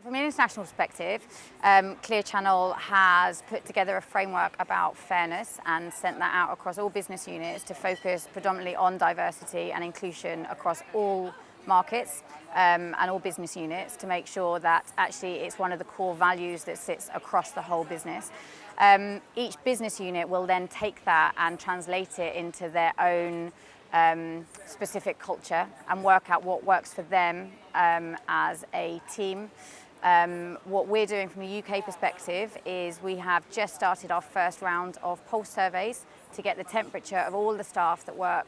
From an international perspective, Clear Channel has put together a framework about fairness and sent that out across all business units to focus predominantly on diversity and inclusion across all markets and all business units to make sure that actually it's one of the core values that sits across the whole business. Each business unit will then take that and translate it into their own specific culture and work out what works for them as a team. What we're doing from a UK perspective is we have just started our first round of pulse surveys to get the temperature of all the staff that work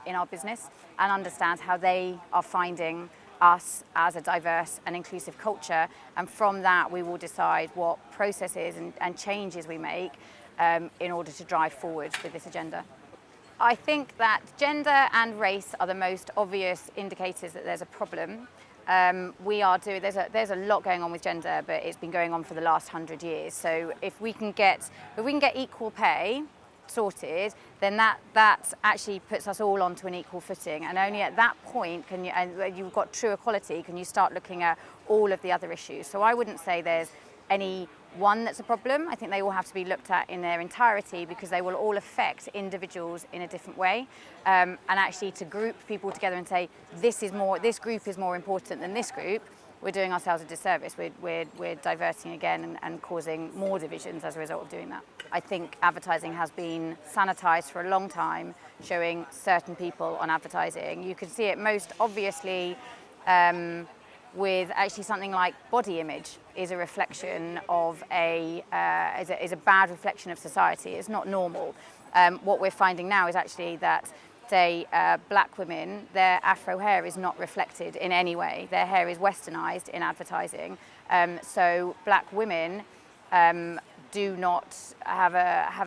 in our business and understand how they are finding us as a diverse and inclusive culture, and from that we will decide what processes and changes we make in order to drive forward with this agenda. I think that gender and race are the most obvious indicators that there's a problem. There's a lot going on with gender, but it's been going on for the last 100 years. So if we can get equal pay sorted, then that actually puts us all onto an equal footing. And only at that point and you've got true equality, can you start looking at all of the other issues. So I wouldn't say there's any one that's a problem. I think they all have to be looked at in their entirety because they will all affect individuals in a different way. And actually to group people together and say this group is more important than this group, we're doing ourselves a disservice. We're diverting again and causing more divisions as a result of doing that. I think advertising has been sanitised for a long time, showing certain people on advertising. You can see it most obviously with actually something like body image is a reflection of is a bad reflection of society. It's not normal. What we're finding now is actually that black women, their afro hair is not reflected in any way. Their hair is westernized in advertising. So black women do not have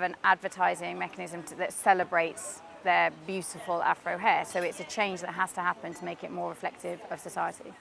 an advertising mechanism that celebrates their beautiful afro hair. So it's a change that has to happen to make it more reflective of society.